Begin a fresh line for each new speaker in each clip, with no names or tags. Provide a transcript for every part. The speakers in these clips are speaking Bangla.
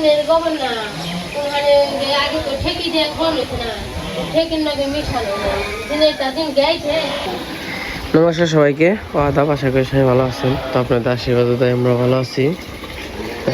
দিনের গোবর না ওখানে আগে তো ঠেকি দিয়ে ঘর হয়েছে না ঠেকির নাকি মিশানো দিনের তা দিন গাইছে।
নমস্কার সবাইকে, আদাব, আশা করি সবাই ভালো আছেন। তো আপনাদের আশীর্বাদে আমরা ভালো আছি।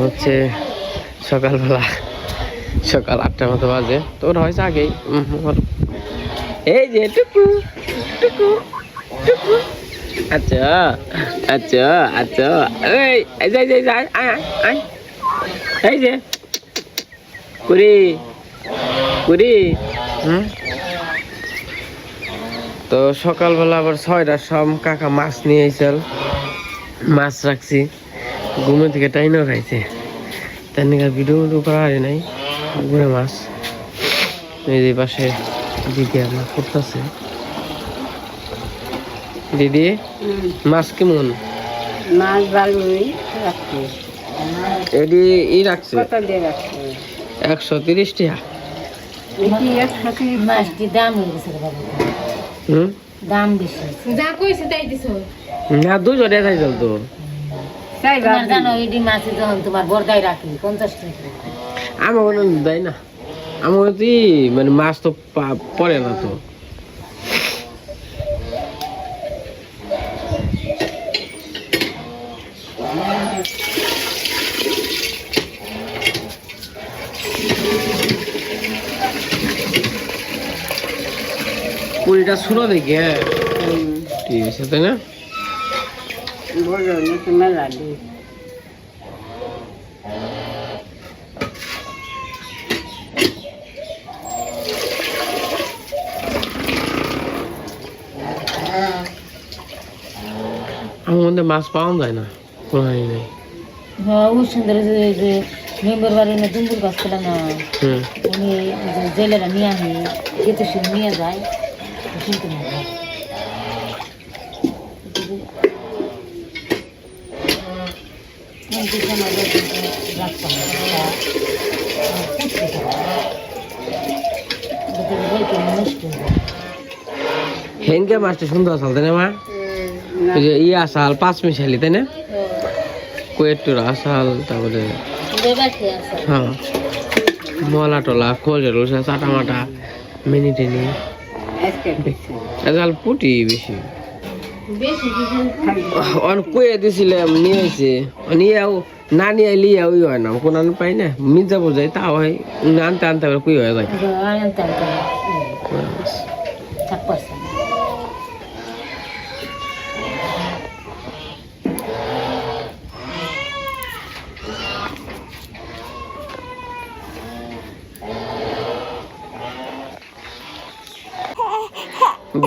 হচ্ছে সকালবেলা সকাল 8টার মতো বাজে, তো ওরা হয়েছে আগেই। এই যে টুকু টুকু টুকু, আচ্ছা আচ্ছা আচ্ছা, এই যে এই যে কুড়ি কুড়ি। তো সকালবেলা আবার 6টার সময় কাকা মাছ নিয়ে এসেছিল, মাছ রাখছি, ঘুমে থেকে টাইনও খাইছে। তেমনি ভিডিও করা হয় নাই, ঘুরে মাছ। এই যে পাশে দিদি আমার করতেছে। দিদি মাছ কেমন?
মাছ ভালোই রাখছি।
এটি ই রাখছে
কত দিয়ে রাখছি?
130 টাকা।
এটি 130
মাছটি দাম হয়ে গেছে বাবা, দাম বেশি যা কইছে তাই দিছো
না, 200 টাকা খাইছিল তো।
তাই
তোমার জানো এডি মাছে যখন তোমার বর্দায় রাখি 50 টাকা
আমার কোনো দেয় না, আমার কি মানে মাছ তো পরে না তো। পুরিটা শুরু দেখি, হ্যাঁ ঠিক আছে, তাই না?
বলো নাকি মেলা দিই।
আমার মধ্যে মাছ পাওয়া যায় না, কোনো হানি নেই।
হ্যাঁ ও সুন্দর যে মেম্বার বাড়ি না দুম্বুর গাছ ছিল না উনি জেলেরা নিয়ে আনি যেতে সে নিয়ে যায় শুনতে না
হেনকে মাছটা সুন্দর আসাল, তাই না মা? ওই যে ইয়ে আসাল 5 মিশালি, তাই না? কোয়েটুর আসাল, তারপরে হ্যাঁ মলা টলা খোঁজ রোসা চাটা মাটা মিনি টেনি আজকাল পুটি বেশি অন কুয়ে দিছিলাম, নিয়ে এসে নিয়েও না নিয়ে লিয়ে ওই হয় না, কোন পাই না মির্জা বোঝাই তা হয় আনতে আনতে কুই হয়ে যায়।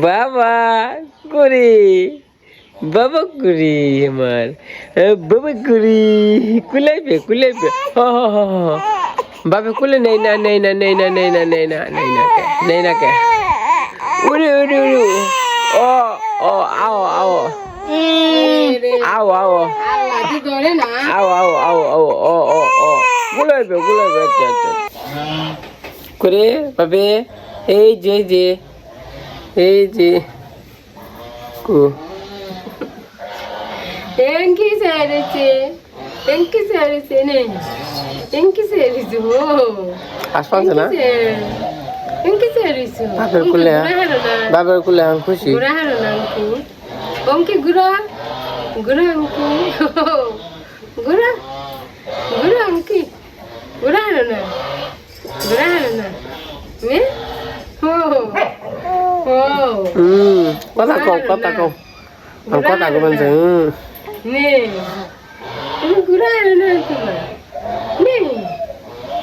বাবা করি, বাবা করি আমার বাবা করি, কুলাইবে কুলাইবে, বাবা কুলে নেই না নেই না নেই না নেই না নেই না নেই না কে নেই না কে উড়ে উড়ে উড়ে, ও ও আও আও আও আও আও আও আও আও ও ও ও কুলাইবে কুলাইবে, আচ্ছা আচ্ছা করে বাবে, এই যে যে এই যে কো
Enki serisi ne? Enki serisi ho.
আসছে না
Enki serisi.
বাবার কুলে আমি খুশি।
Gura haro nanku. Onki gura. Gura onku. Gura. Gura onki. Gura haro na. Gura haro na. Me? Ho. Ho.
কথা কও কথা কও, আমি কথা কও বলছে
Ne. Ini gura haro na kuma. Ne.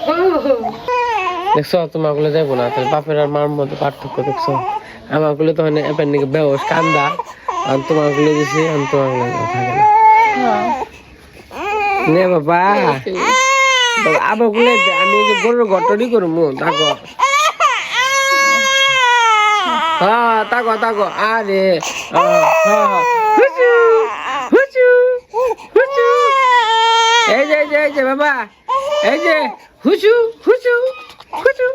Ho.
দেখছো তোমার গুলো যাইবো না, তাহলে বাপের আর মার মধ্যে পার্থক্য দেখছো? আমার গুলো তো মানে এবার নাকি বেহস কান্দা, আর তোমার গুলো দিছি আমি তোমার গুলো থাকে না। নে বাবা আবার গুলো আমি যে গরুর ঘটনি করবো তাকো, হ্যাঁ তাকো তাকো, আরে এই যে এই যে বাবা, এই যে হুচু হুচু হুচু,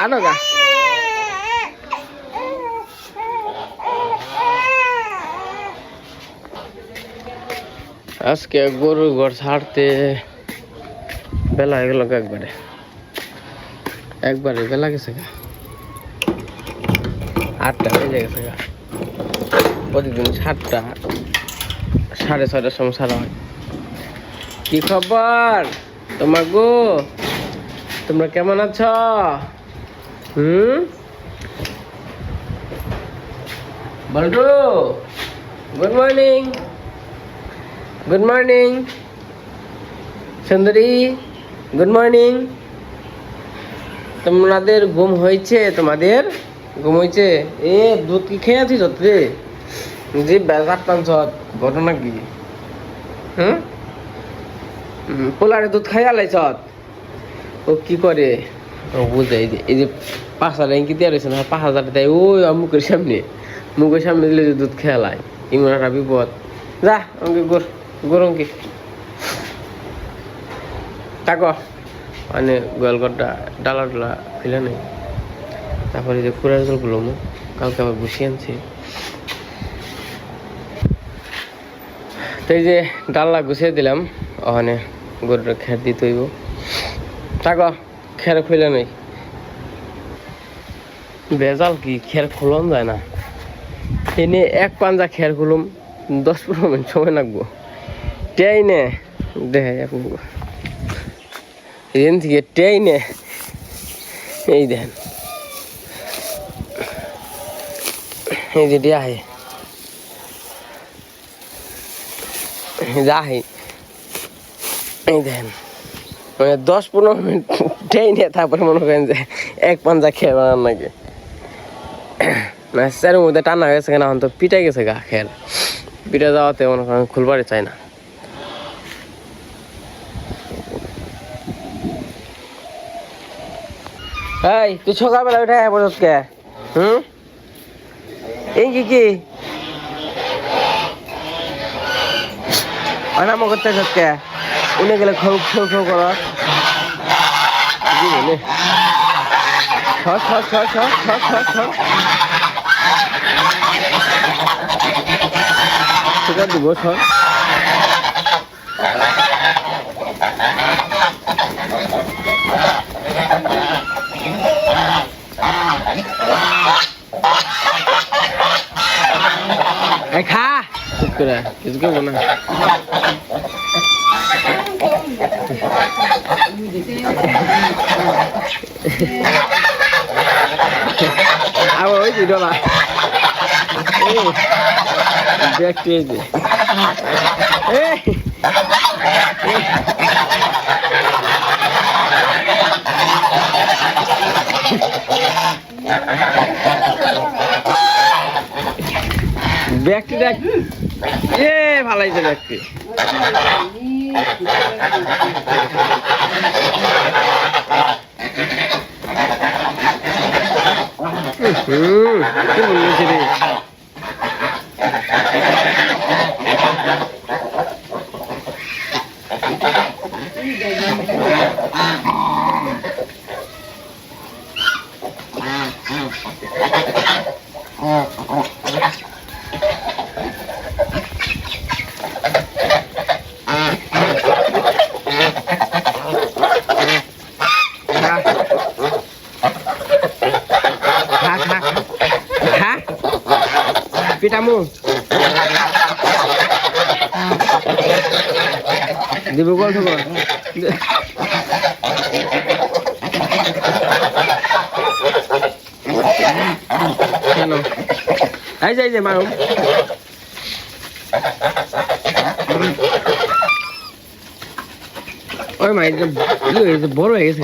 আনো গা আজকে গরুর ঘর ছাড়তে বেলা হয়ে গেল একবারে বেলা গেছে গা 8টা বেজে গেছে গা। প্রতিদিন 7টা 6:30টার সময় ছাড়া হয়। কি খবর তোমার গো? তোমরা কেমন আছো? বল্টু, গুড মর্নিং। গুড মর্নিং সুন্দরী, গুড মর্নিং। তোমাদের ঘুম হয়েছে? তোমাদের ঘুম হয়েছে? এ দুধ কি খেয়ে আছিস রে? যে বেজার টানছ, ঘটনা কি? পোলারে দুধ খাইয়া লাইছ? ও কি করে ও বুঝাই যে এই যে 5,000 ইঙ্কি দিয়ে রয়েছে না, 5,000 দেয় ওই মুখের সামনে দিলে যে দুধ খেয়ালায়, ইমন একটা বিপদ। যা অঙ্কে গোর অঙ্কে থাকো, মানে গোয়ালঘরটা ডালা ফেলে নেই। তারপরে যে কুড়ার জলগুলো কালকে আবার বসিয়ে আনছি। তো এই যে ডাল্লা গুছিয়ে দিলাম, ওখানে গরুটা খের দিতে হইব। থাকো, খের খুলে নেই। বেজাল কি, খের খুলন যায় না। এনে এক পাঞ্জা খের খুলুম 10-15 মিনিট সময় লাগবো। টেইনে দেখে আপনি এখান থেকে টেইনে এই দেখেন, এই যে যাহে এই দেখেন, মানে 10-15 মিনিট টেইনে তারপরে মনে করেন যে এক পাঞ্জা খেয়ে বানান নাকি। স্যারের মধ্যে টানা হয়ে গেছে কেন, এখন তো পিটাই গেছে গা খেয়াল। পিঠা যাওয়াতে মনে করেন খুলবারে চাই না। এই তুই সকালবেলা উঠে বসত কে? এই কি অনাম করতে কে? উনি গেলে খৌ খৌ খৌ কর সেটা দিব সর। খা চুপ করে, কিছু করবো না। আবার ওই যে ডলা দেখতে এই যে ব্যক্তি দেখ, ভালো হয়েছে ব্যক্তি। কি বলছি রে, পিটামু দিব কল খবর কেন? এই যে মারুম ওই মাই বড় হয়ে গেছে।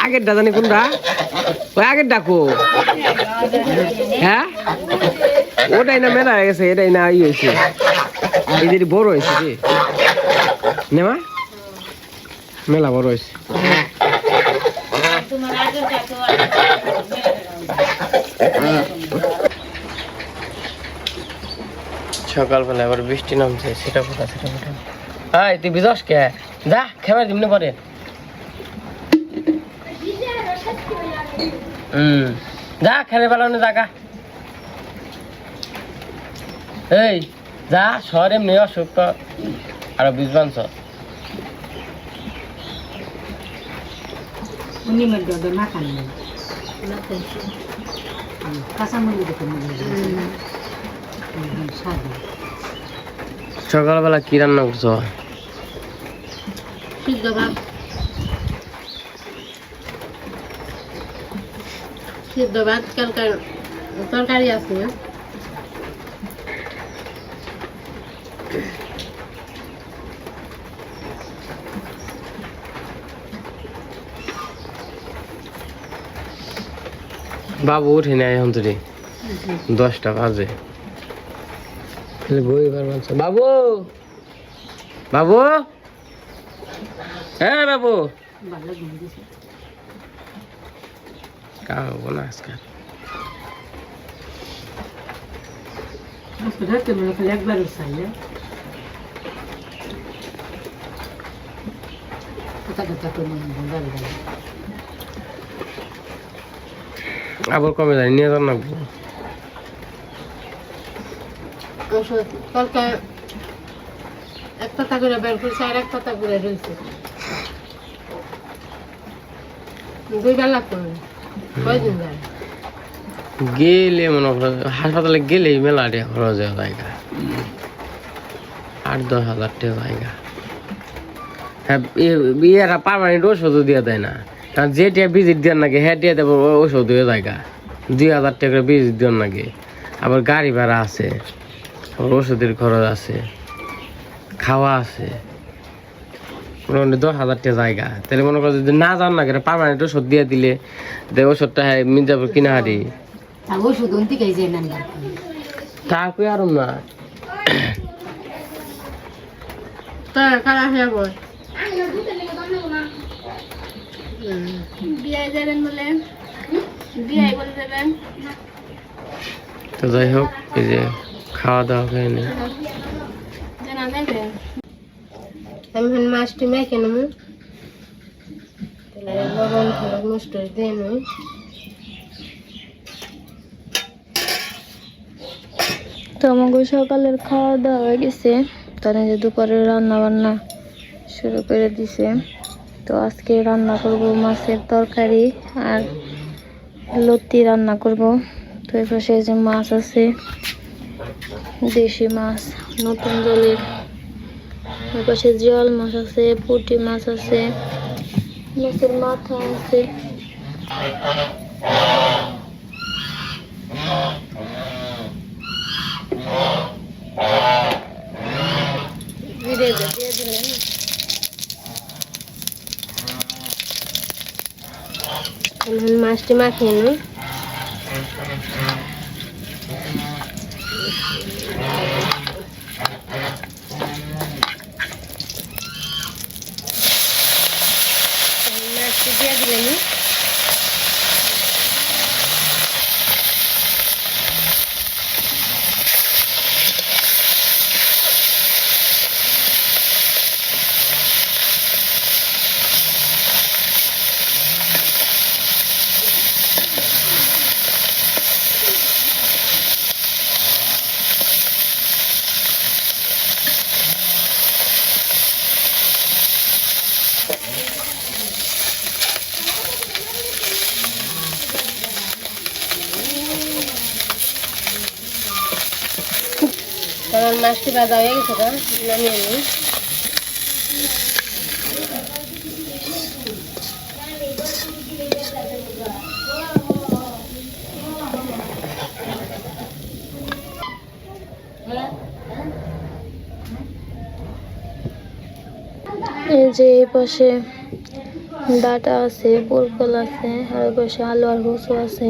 আগের দা জানি কোনটা? ওই আগের ডাকো। হ্যাঁ ওটাই না মেলা হয়ে গেছে, এটাই না ই হয়েছে। এই যে বড় হয়েছে রে নেমা, মেলা বড় হয়েছে। সকালবেলা আবার বৃষ্টি নামছে, সেটা কোথা এই তুই বিজস কে? যা খেবার দিমনে পরে। যা খেলে বেলানো জাগা। এই যা শহরে এমনি অসুখ তো আরো বুঝবান
উনি মধ্যে ওদের মাখান নেই কাঁচামরিচ দেখে সাদা
সকালবেলা কি রান্না করছো?
সিদ্ধ ভাত কালকার তরকারি আছে
বাবু উঠে নেয় এখন তুই 10টা বাজে বাবু বাবু হ্যাঁ বাবু
ভালো ঘুম দিছে
খাবো না আজকে
রাতে মনে করে একবার চাইলে কথা কথা করে গাড়ি গাড়ি
আবার কমে যায় নিয়ে যান লাগবো
কালকে এক পাতা করে বের করছে আর এক পাতা করে রয়েছে 2 বেলা করে কয়দিন যায়
গেলে মনে করো হাসপাতালে গেলেই মেলা টাকা খরচ হয়ে জায়গা 8-10 হাজার টাকা জায়গা হ্যাঁ এরা পারমানেন্ট ওষুধও দিয়ে দেয় না কারণ যে টিয়া ভিজিট দেওয়ার নাকি হ্যাঁ দিয়ে দেবো ওষুধ হয়ে জায়গা 2,000 টাকা ভিজিট দেওয়ার নাকি আবার গাড়ি ভাড়া আছে আবার ওষুধের খরচ আছে খাওয়া আছে 10,000 টাকা জায়গা তাহলে মনে করো যদি না যান না কেন পারমানেন্ট ওষুধ দিয়ে দিলে ওষুধটা হ্যাঁ মির্জাপুর কিনা হারি
ওষুধ অন্তিকে যে নেন
তা কই আর না
তার খারাপ হয়ে বল
তো যাই হোক এই যে খাওয়া দাওয়া করে নি
আমি মাছটি মেখে নেব তাহলে লবণ হলুদ মশলা দিয়ে নেব
তো আমাকে সকালের খাওয়া দাওয়া হয়ে গেছে তাহলে যে দুপুরে রান্না বান্না শুরু করে দিছে তো আজকে রান্না করব মাছের তরকারি আর লতি রান্না করব তো এই পাশে যে মাছ আছে দেশি মাছ নতুন জলের ওই পাশে জিওল মাছ আছে পুঁটি মাছ আছে মাছের মাথা আছে
দিয়ে দিলেন মাছটি মাখিয়ে নেব মাছটি দিয়ে দিলেন আমার মাছটি ভাজা হয়ে গেছে নামিয়ে নিই
এই যে এই পাশে ডাটা আছে পরকল আছে আর ওই পাশে আলু আর কচু আছে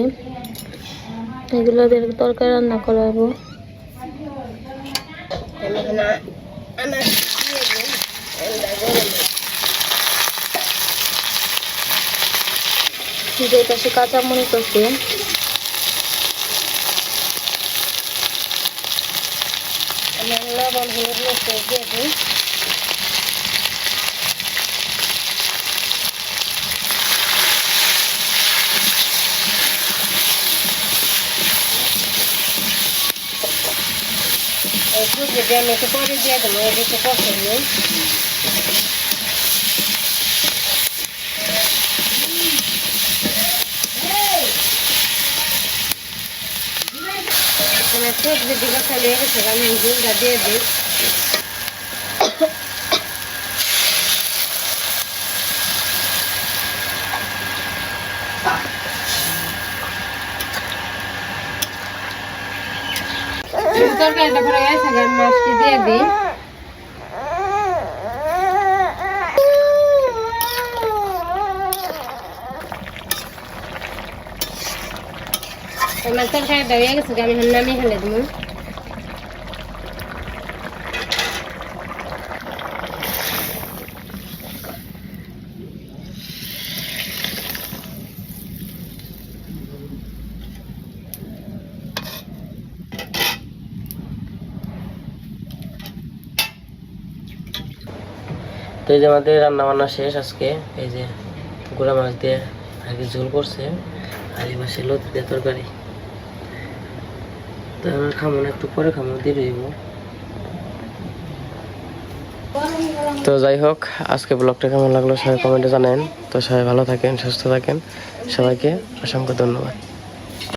এগুলো দিয়ে তরকারি রান্না করাবো যে পাশে কাঁচামরিচ আছে
লবণ হলুদ মশলা দিয়ে দিই এই সবজিটা আমি একটু পরে দিয়ে দেবো, এটা একটু কষে নিই। আমার সবজি দিকে খালি গেছে, আমি ঝুলটা দিয়ে দিই। তরকারিটা পরে গেছে, আমি মাছটি দিয়ে দিই। আমার তরকারিটা হয়ে গেছে, আমি নামিয়ে ফেলে দেবো।
তো এই যে আমাদের রান্না বান্না শেষ আজকে। এই যে গুঁড়া মাছ দিয়ে আর কি ঝোল করছে, আর এই পাশে লতি দিয়ে তরকারি। তো আমরা খামো না, একটু পরে খামো, দিয়ে দিব। তো যাই হোক, আজকে ব্লগটা কেমন লাগলো সবাই কমেন্টে জানেন। তো সবাই ভালো থাকেন, সুস্থ থাকেন, সবাইকে অসংখ্য ধন্যবাদ।